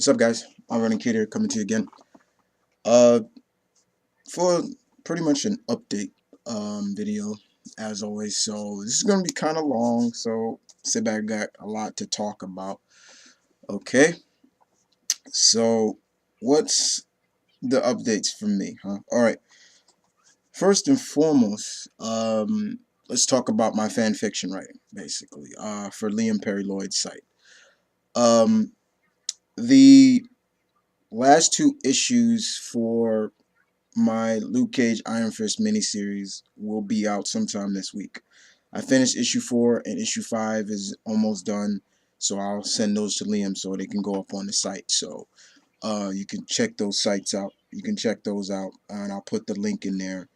What's up, guys? M.V.K here, coming to you again. Uh, for pretty much an update video, as always. So this is gonna be kind of long. So sit back, got a lot to talk about. Okay, so what's the updates from me, huh? All right. First and foremost, let's talk about my fan fiction writing, basically, for Liam Perry Lloyd's site. Um, the last two issues for my Luke Cage Iron Fist miniseries will be out sometime this week. I finished issue 4 and issue 5 is almost done, so I'll send those to Liam so they can go up on the site. So you can check those sites out. You can check those out, and I'll put the link in there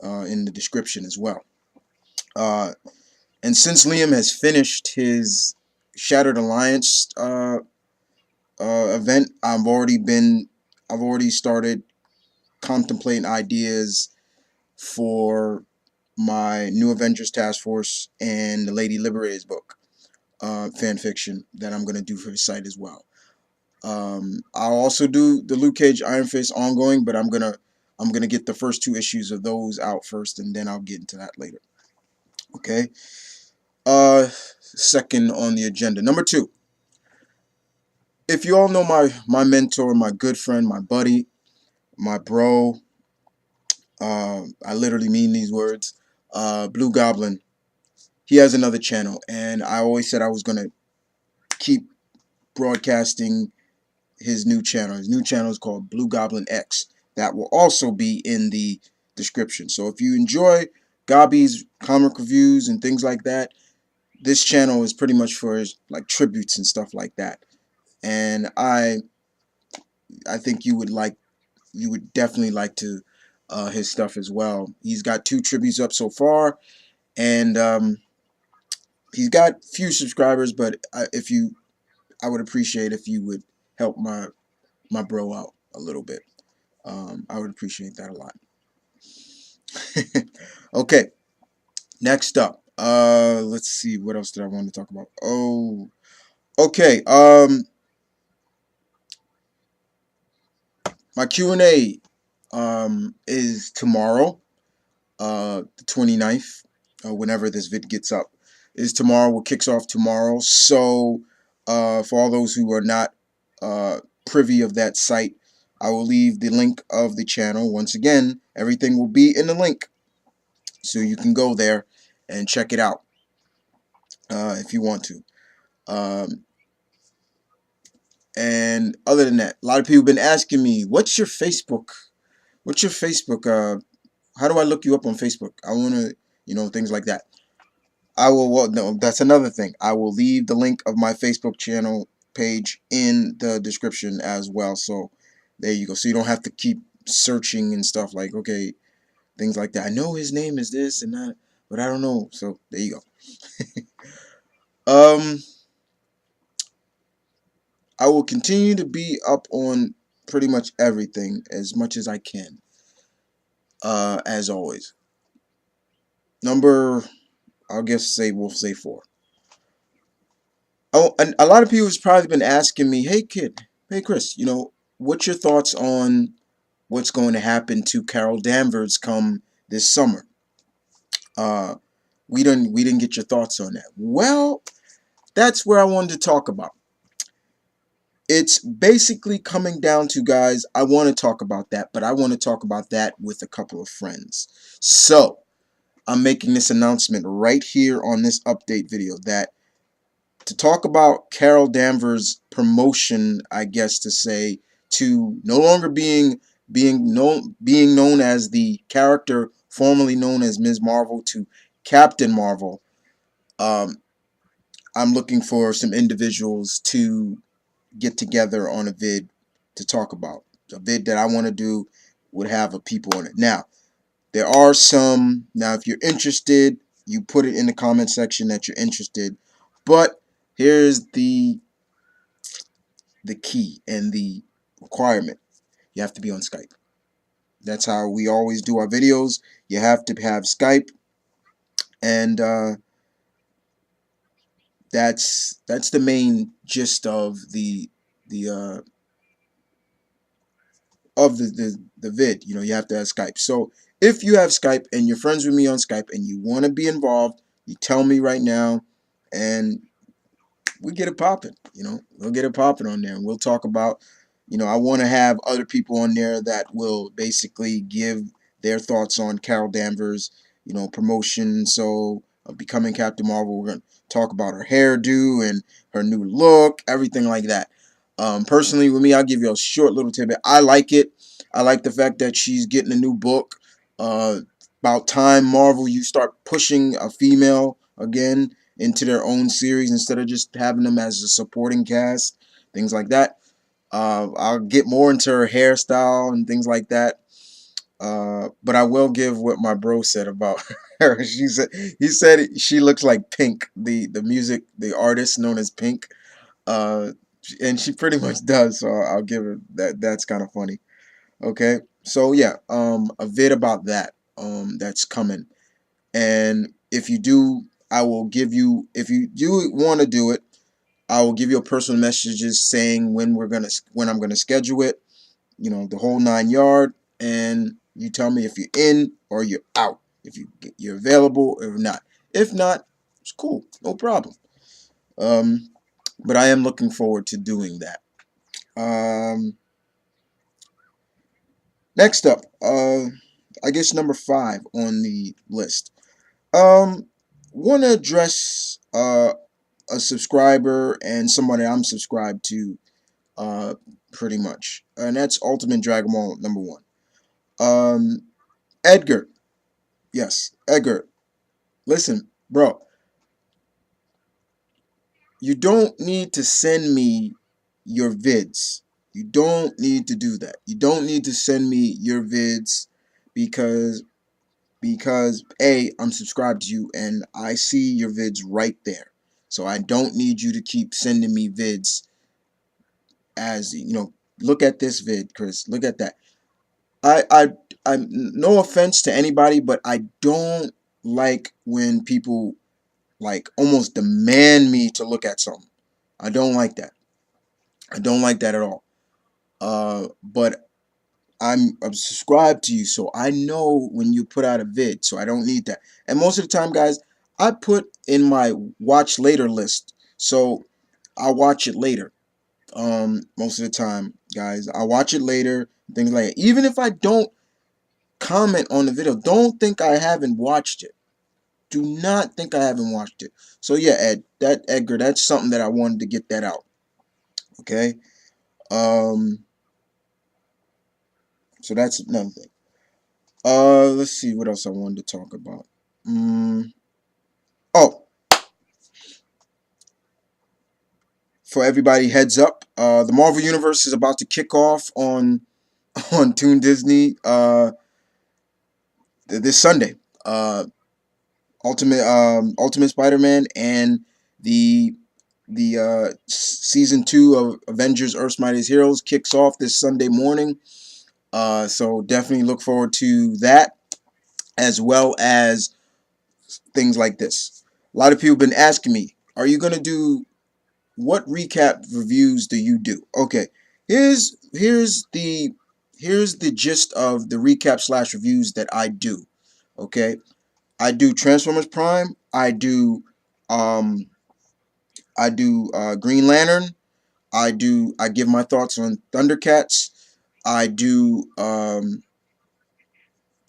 in the description as well. And since Liam has finished his Shattered Alliance event, I've already started contemplating ideas for my New Avengers Task Force and the Lady Liberators book fan fiction that I'm gonna do for the site as well. I'll also do the Luke Cage Iron Fist ongoing, but I'm gonna get the first two issues of those out first, and then I'll get into that later. Okay. Second on the agenda, number 2. If you all know my mentor, my good friend, my buddy, my bro, I literally mean these words. Blue Goblin. He has another channel, and I always said I was gonna keep broadcasting his new channel. His new channel is called Blue Goblin X. That will also be in the description. So if you enjoy Gobby's comic reviews and things like that, this channel is pretty much for his like tributes and stuff like that. And I think you would definitely like to his stuff as well. He's got 2 tributes up so far, and he's got few subscribers, but I would appreciate if you would help my bro out a little bit. I would appreciate that a lot. Okay, next up. Let's see, what else did I want to talk about? Oh, okay. My Q&A is tomorrow, the 29th, whenever this vid gets up, is tomorrow. It kicks off tomorrow. So, for all those who are not privy of that site, I will leave the link of the channel. Once again, everything will be in the link, so you can go there and check it out if you want to. And other than that, a lot of people have been asking me, what's your Facebook? What's your Facebook? How do I look you up on Facebook? I want to, things like that. I will, well, no, that's another thing. I will leave the link of my Facebook channel page in the description as well. So there you go. So you don't have to keep searching and stuff like, okay, things like that. I know his name is this and that, but I don't know. So there you go. I will continue to be up on pretty much everything as much as I can. As always. Number, we'll say 4. Oh, and a lot of people has probably been asking me, hey kid, hey Chris, what's your thoughts on what's going to happen to Carol Danvers come this summer? We didn't get your thoughts on that. Well, that's where I wanted to talk about. It's basically coming down to, guys, I want to talk about that, but I want to talk about that with a couple of friends. So, I'm making this announcement right here on this update video that to talk about Carol Danvers' promotion, I guess to say, to no longer being known as the character formerly known as Ms. Marvel to Captain Marvel. I'm looking for some individuals to get together on a vid to talk about. A vid that I want to do would have a people on it. Now, there are some. Now, if you're interested, you put it in the comment section that you're interested. But here's the key and the requirement. You have to be on Skype. That's how we always do our videos. You have to have Skype, and that's the main gist of the of the vid. You know, you have to have Skype. So if you have Skype and you're friends with me on Skype and you want to be involved, you tell me right now, and we get it popping. You know, we'll get it popping on there, and we'll talk about. You know, I want to have other people on there that will basically give their thoughts on Carol Danvers, you know, promotion. So becoming Captain Marvel, we're gonna talk about her hairdo and her new look, everything like that. Personally, with me, I'll give you a short little tidbit. I like it. I like the fact that she's getting a new book. Uh, about time Marvel, you start pushing a female again into their own series instead of just having them as a supporting cast, things like that. I'll get more into her hairstyle and things like that. But I will give what my bro said about her. He said she looks like Pink, the artist known as Pink. Uh, and she pretty much does. So I'll give her that. That's kind of funny. Okay. So yeah, a vid about that. That's coming. And if you do, I will give you. If you do want to do it, I will give you a personal messages saying when I'm gonna schedule it. You know, the whole 9 yard, and you tell me if you're in or you're out. If you're available or not. If not, it's cool, no problem. Um, but I am looking forward to doing that. Next up, I guess number 5 on the list. Um, Want to address a subscriber and somebody I'm subscribed to, uh, pretty much, and that's Ultimate Dragon Ball #1. Um, Edgar, yes, Edgar. Listen, bro, you don't need to send me your vids. You don't need to do that. You don't need to send me your vids because A, I'm subscribed to you and I see your vids right there. So I don't need you to keep sending me vids as, you know, look at this vid, Chris. Look at that. I I I'm no offense to anybody, but I don't like when people like almost demand me to look at something. I don't like that. I don't like that at all. But I'm subscribed to you, so I know when you put out a vid, so I don't need that. And most of the time, guys, I put in my watch later list, so I'll watch it later. Most of the time, guys, I watch it later. Things like that. Even if I don't comment on the video, don't think I haven't watched it. Do not think I haven't watched it. So yeah, Edgar, that's something that I wanted to get that out. Okay. Um. So that's another thing. Let's see what else I wanted to talk about. Oh, for everybody, heads up. The Marvel Universe is about to kick off on on Toon Disney. This Sunday. Ultimate Spider-Man and the season 2 of Avengers: Earth's Mightiest Heroes kicks off this Sunday morning. So definitely look forward to that, as well as things like this. A lot of people have been asking me, are you gonna do what recap reviews do you do? Okay, here's the gist of the recap slash reviews that I do. Okay, I do Transformers Prime. Um I do Green Lantern. I give my thoughts on Thundercats. I do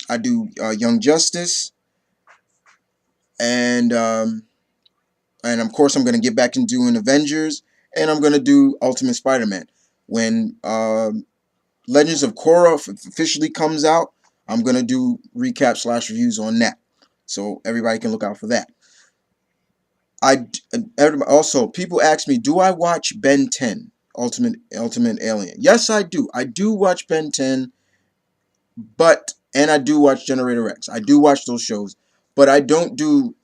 Young Justice, and of course I'm gonna get back into doing Avengers, and I'm gonna do Ultimate Spider-Man when Legends of Korra officially comes out. I'm gonna do recap slash reviews on that, so everybody can look out for that. Also, people ask me, do I watch Ben 10 Ultimate Alien? Yes, I do. I do watch Ben 10, and I do watch Generator X. I do watch those shows, but I don't do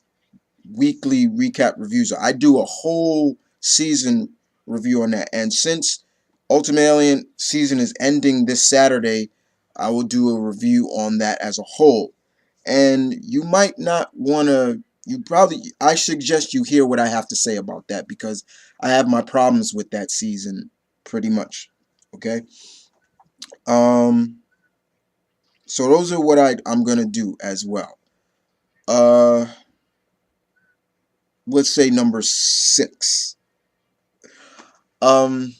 weekly recap reviews. I do a whole season review on that. And since Ultimate Alien season is ending this Saturday, I will do a review on that as a whole. And you might not want to, I suggest you hear what I have to say about that because I have my problems with that season pretty much. Okay? So those are what I'm gonna do as well. Uh, let's say number 6. Um,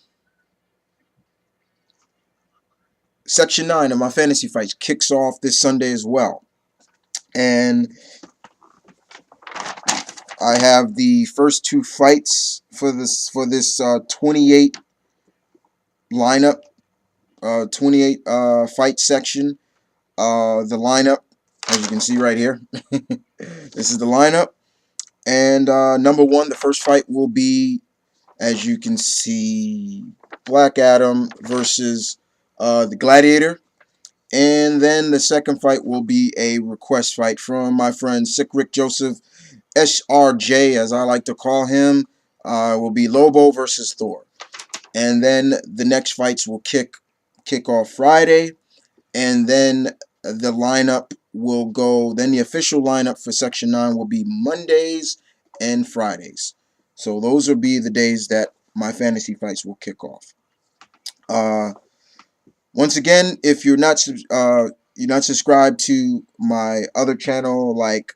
Section 9 of my fantasy fights kicks off this Sunday as well, and I have the first 2 fights for this 28 lineup, 28 fight section. The lineup, as you can see right here, this is the lineup. And number 1, the first fight will be, as you can see, Black Adam versus the Gladiator. And then the second fight will be a request fight from my friend Sick Rick Joseph, SRJ, as I like to call him. Will be Lobo versus Thor. And then the next fights will kick off Friday. And then the lineup will go, then the official lineup for Section 9 will be Mondays and Fridays. So those will be the days that my fantasy fights will kick off. Once again, if you're not subscribed to my other channel like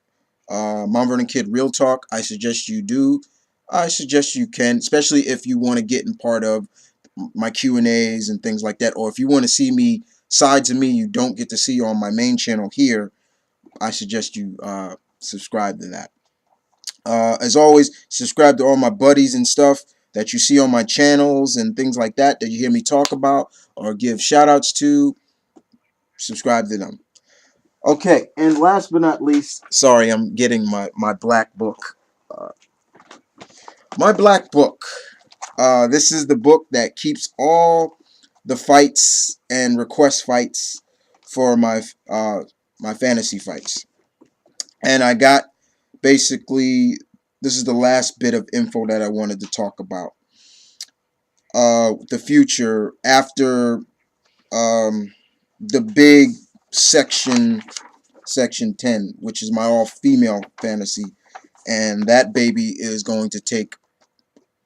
Mount Vernon Kid Real Talk, I suggest you do. I suggest you can, especially if you want to get in part of my Q&As and things like that, or if you want to see me sides of me you don't get to see on my main channel here. I suggest you subscribe to that. As always, subscribe to all my buddies and stuff that you see on my channels and things like that you hear me talk about or give shout outs to. Subscribe to them. Okay, and last but not least, sorry, I'm getting my black book. Uh, my black book. This is the book that keeps all the fights and request fights for my fantasy fights. And I got basically, this is the last bit of info that I wanted to talk about. The future after the big section 10, which is my all female fantasy, and that baby is going to take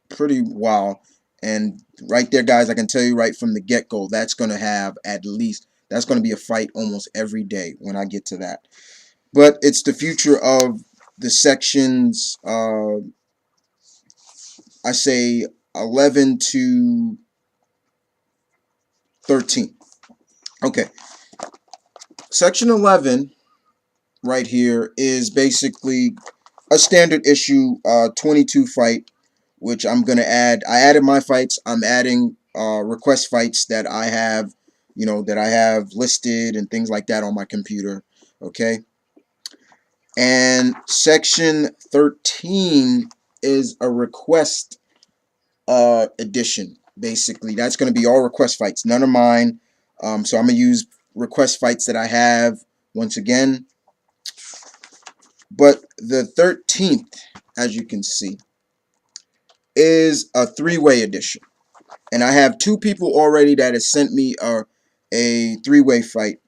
pretty while. And right there, guys, I can tell you right from the get-go, that's going to have at least, that's going to be a fight almost every day when I get to that. But it's the future of the sections, I say 11 to 13. Okay, section 11 right here is basically a standard issue 22 fight, which I'm gonna add. I added my fights. I'm adding request fights that I have, that I have listed and things like that on my computer. Okay, and section 13 is a request edition. Basically, that's gonna be all request fights, none of mine. So I'm gonna use request fights that I have once again. But the 13th, as you can see, is a 3-way edition. And I have 2 people already that has sent me a 3-way fight.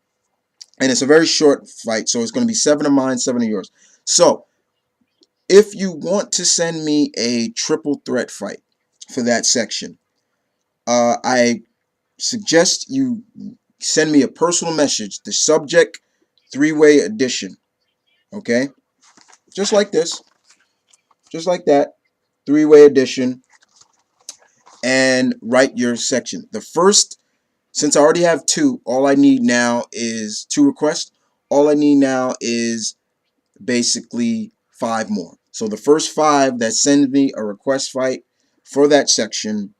And it's a very short fight, so it's going to be 7 of mine, 7 of yours. So, if you want to send me a triple threat fight for that section, I suggest you send me a personal message. The subject, 3-way edition. Okay? Just like this. Just like that. 3-way edition. And write your section. The first, since I already have 2, all I need now is 2 requests. All I need now is basically 5 more. So the first 5 that send me a request fight for that section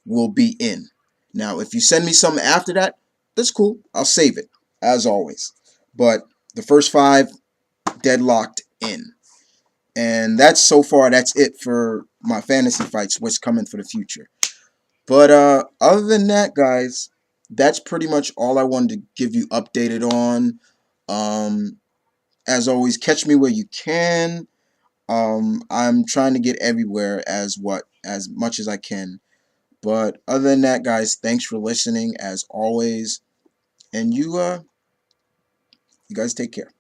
will be in. Now, if you send me something after that, that's cool. I'll save it, as always. But the first 5, deadlocked in. And that's, so far, that's it for my fantasy fights, what's coming for the future. But other than that, guys, that's pretty much all I wanted to give you updated on. As always, catch me where you can. I'm trying to get everywhere as much as I can. But other than that, guys, thanks for listening as always. And you guys take care.